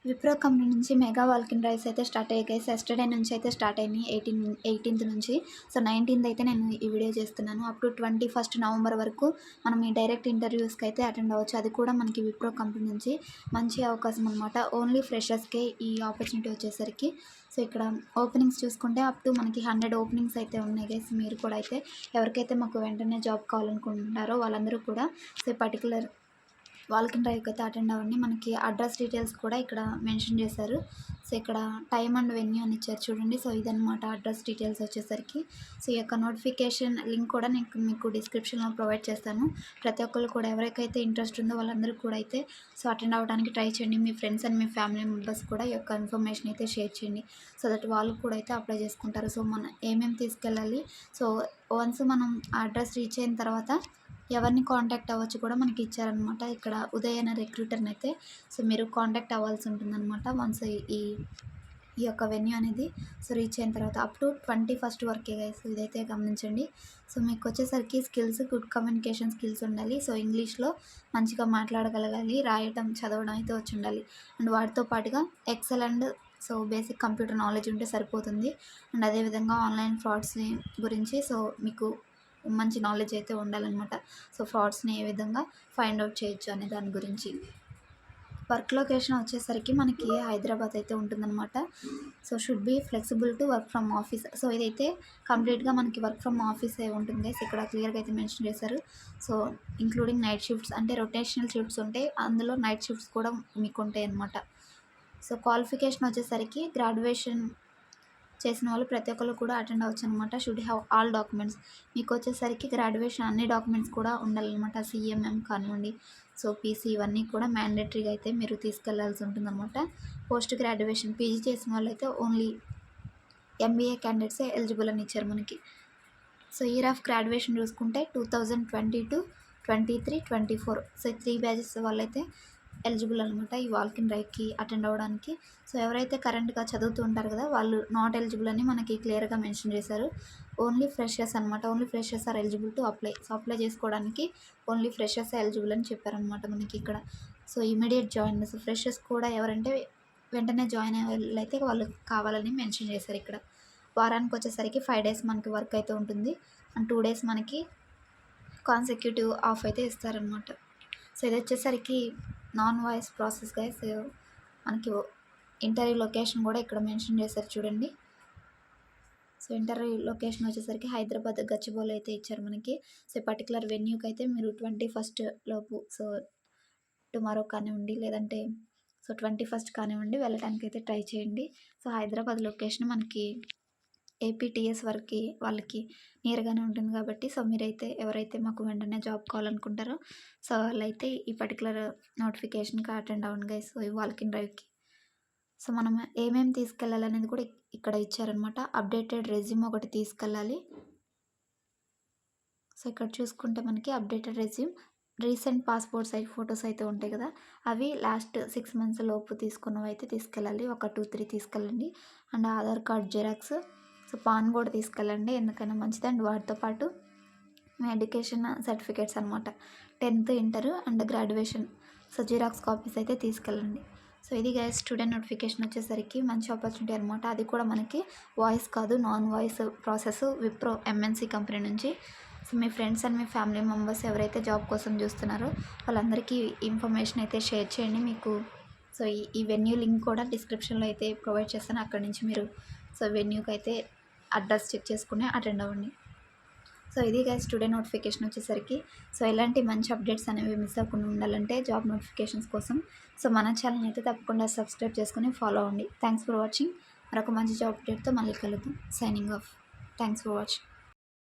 Wipro company నుంచి mega వాల్కిన్ drives అయితే start అయ్యాయి గైస్. యస్టర్‌డే నుంచి అయితే స్టార్ట్ అయినాయి. 18థ్ నుంచి. సో, 19థ్ అయితే నేను ఈ వీడియో చేస్తున్నాను. అప్ టు 21 నవంబర్ వరకు మనం ఈ డైరెక్ట్ ఇంటర్వ్యూస్‌కి అయితే అటెండ్ అవ్వచ్చు. అది కూడా మనకి విప్రో కంపెనీ నుంచి మంచి అవకాశం అనమాట. ఓన్లీ ఫ్రెషర్స్‌కే ఈ ఆపర్చునిటీ వచ్చేసరికి. సో, ఇక్కడ ఓపెనింగ్స్ చూసుకుంటే అప్ టు మనకి 100 ఓపెనింగ్స్ అయితే ఉన్నాయి గైస్. మీరు కూడా అయితే ఎవరికైతే మాకు వెంటనే జాబ్ కావాలనుకుంటున్నారో వాళ్ళందరూ కూడా సో, పర్టిక్యులర్ వాల్కిన్ డ్రైవ్కి అయితే అటెండ్ అవ్వండి. మనకి అడ్రస్ డీటెయిల్స్ కూడా ఇక్కడ మెన్షన్ చేశారు. సో, ఇక్కడ టైమ్ అండ్ వెన్యూ అని ఇచ్చారు చూడండి. సో, ఇదనమాట అడ్రస్ డీటెయిల్స్ వచ్చేసరికి. సో, ఈ యొక్క నోటిఫికేషన్ లింక్ కూడా నేను మీకు డిస్క్రిప్షన్లో ప్రొవైడ్ చేస్తాను. ప్రతి ఒక్కరు కూడా ఎవరికైతే ఇంట్రెస్ట్ ఉందో వాళ్ళందరూ కూడా అయితే సో, అటెండ్ అవ్వడానికి ట్రై చేయండి. మీ ఫ్రెండ్స్ అండ్ మీ ఫ్యామిలీ మెంబర్స్ కూడా ఈ యొక్క ఇన్ఫర్మేషన్ అయితే షేర్ చేయండి. సో దట్ వాళ్ళు కూడా అయితే అప్లై చేసుకుంటారు. సో, మనం ఏమేమి తీసుకెళ్ళాలి, సో వన్స్ మనం ఆ అడ్రస్ రీచ్ అయిన తర్వాత ఎవరిని కాంటాక్ట్ అవ్వచ్చు కూడా మనకి ఇచ్చారనమాట. ఇక్కడ ఉదయ్ అనే రిక్రూటర్ని అయితే సో మీరు కాంటాక్ట్ అవ్వాల్సి ఉంటుందన్నమాట. వన్స్ ఈ ఈ యొక్క వెన్యూ అనేది సో రీచ్ అయిన తర్వాత అప్ టు 21 వరకే గైస్. ఇదైతే గమనించండి. సో మీకు వచ్చేసరికి స్కిల్స్, గుడ్ కమ్యూనికేషన్ స్కిల్స్ ఉండాలి. సో ఇంగ్లీష్లో మంచిగా మాట్లాడగలగాలి, రాయటం చదవడం అయితే వచ్చి ఉండాలి. అండ్ వాటితో పాటుగా excel and so basic computer knowledge ఉంటే సరిపోతుంది. అండ్ అదేవిధంగా ఆన్లైన్ ఫ్రాడ్స్ని గురించి సో మీకు మంచి నాలెడ్జ్ అయితే ఉండాలన్నమాట. సో ఫ్రాడ్స్ని ఏ విధంగా ఫైండ్ అవుట్ చేయొచ్చు అనే దాని గురించి. వర్క్ లొకేషన్ వచ్చేసరికి మనకి హైదరాబాద్ అయితే ఉంటుందన్నమాట. So should be flexible to work from office. So ఇదైతే కంప్లీట్గా మనకి వర్క్ ఫ్రమ్ ఆఫీసే ఉంటుంది గైస్. ఇక్కడ క్లియర్గా అయితే మెన్షన్ చేశారు. సో ఇంక్లూడింగ్ నైట్ షిఫ్ట్స్, అంటే రొటేషనల్ షిఫ్ట్స్ ఉంటాయి, అందులో నైట్ షిఫ్ట్స్ కూడా మీకు ఉంటాయి అన్నమాట. సో క్వాలిఫికేషన్ వచ్చేసరికి గ్రాడ్యుయేషన్ చేసిన వాళ్ళు ప్రతి ఒక్కరు కూడా అటెండ్ అవ్వచ్చు అనమాట. Should have all documents. మీకు వచ్చేసరికి గ్రాడ్యుయేషన్ అన్ని డాక్యుమెంట్స్ కూడా ఉండాలన్నమాట. సిఎంఎం కానివ్వండి, సో పీసీ ఇవన్నీ కూడా మ్యాండేటరీగా అయితే మీరు తీసుకెళ్లాల్సి ఉంటుందన్నమాట. పోస్ట్ గ్రాడ్యుయేషన్ పీజీ చేసిన వాళ్ళు అయితే ఓన్లీ ఎంబీఏ క్యాండిడేట్సే ఎలిజిబుల్ అని ఇచ్చారు మనకి. సో ఇయర్ ఆఫ్ గ్రాడ్యుయేషన్ చూసుకుంటే 2022, 23, 24 సో 3 బ్యాచెస్ వాళ్ళైతే ఎలిజిబుల్ అనమాట ఈ వాల్కిన్ డ్రైవ్కి అటెండ్ అవ్వడానికి. సో ఎవరైతే కరెంట్గా చదువుతూ ఉంటారు కదా వాళ్ళు నాట్ ఎలిజిబుల్ అని మనకి క్లియర్గా మెన్షన్ చేశారు. ఓన్లీ ఫ్రెషర్స్ అనమాట. Only freshers are eligible to apply. So apply చేసుకోవడానికి ఓన్లీ ఫ్రెషర్స్ ఎలిజిబుల్ అని చెప్పారనమాట మనకి ఇక్కడ. So immediate join. So freshers కూడా ఎవరంటే వెంటనే జాయిన్ అయ్యే వాళ్ళైతే వాళ్ళు కావాలని మెన్షన్ చేశారు ఇక్కడ. వారానికి వచ్చేసరికి 5 డేస్ మనకి వర్క్ అయితే ఉంటుంది. అండ్ 2 డేస్ మనకి కాన్సెక్యూటివ్ ఆఫ్ అయితే ఇస్తారనమాట. సో ఇది వచ్చేసరికి నాన్ వాయిస్ ప్రాసెస్ గైస్. మనకి ఇంటర్వ్యూ లొకేషన్ కూడా ఇక్కడ మెన్షన్ చేశారు చూడండి. సో ఇంటర్వ్యూ లొకేషన్ వచ్చేసరికి హైదరాబాద్ గచ్చిబౌలి అయితే ఇచ్చారు మనకి. సో పర్టికులర్ వెన్యూకి అయితే మీరు 21 లోపు సో టుమారో కానివ్వండి లేదంటే సో 21 కానివ్వండి వెళ్ళడానికి అయితే ట్రై చేయండి. సో హైదరాబాద్ లొకేషన్ మనకి ఏపీటీఎస్ వరకు వాళ్ళకి నియర్గానే ఉంటుంది కాబట్టి సో మీరైతే ఎవరైతే మాకు వెంటనే జాబ్ కావాలనుకుంటారో సో వాళ్ళైతే ఈ పర్టికులర్ నోటిఫికేషన్కి అటెండ్ అవ్వండి గైస్. సో ఈ వాల్కిన్ డ్రైవ్కి సో మనం ఏమేమి తీసుకెళ్ళాలనేది కూడా ఇక్కడ ఇచ్చారనమాట. అప్డేటెడ్ రెజ్యూమ్ ఒకటి తీసుకెళ్ళాలి. సో ఇక్కడ చూసుకుంటే మనకి updated resume, recent passport size photos అయితే ఉంటాయి కదా అవి లాస్ట్ 6 months లోపు తీసుకున్నవి అయితే తీసుకెళ్ళాలి. ఒక 2-3 తీసుకెళ్ళండి. And Aadhaar card xerox, so pan కూడా తీసుకెళ్ళండి ఎందుకైనా మంచిది. అండ్ వాటితో పాటు మీ ఎడ్యుకేషన్ సర్టిఫికేట్స్ అనమాట, 10th, inter and graduation so xerox copies అయితే తీసుకెళ్ళండి. సో ఇది గైస్ స్టూడెంట్ నోటిఫికేషన్ వచ్చేసరికి మంచి ఆపర్చునిటీ అనమాట. అది కూడా మనకి వాయిస్ కాదు non voice process Wipro MNC company నుంచి. సో మీ ఫ్రెండ్స్ అండ్ మీ ఫ్యామిలీ మెంబర్స్ ఎవరైతే జాబ్ కోసం చూస్తున్నారో వాళ్ళందరికీ ఇన్ఫర్మేషన్ అయితే షేర్ చేయండి. మీకు సో ఈ వెన్యూ లింక్ కూడా డిస్క్రిప్షన్లో అయితే ప్రొవైడ్ చేస్తాను. అక్కడి నుంచి మీరు సో వెన్యూకి అయితే అడ్రస్ చెక్ చేసుకుని అటెండ్ అవ్వండి. సో ఇది గైస్ స్టూడెంట్ నోటిఫికేషన్ వచ్చేసరికి. సో ఇలాంటి మంచి అప్డేట్స్ అనేవి మిస్ అవ్వకుండా ఉండాలంటే జాబ్ నోటిఫికేషన్స్ కోసం సో మన ఛానల్ అయితే తప్పకుండా సబ్స్క్రైబ్ చేసుకుని ఫాలో అవ్వండి. Thanks for watching. మరొక మంచి జాబ్ అప్డేట్తో మళ్ళీ కలుద్దాం. Signing off. Thanks for watching.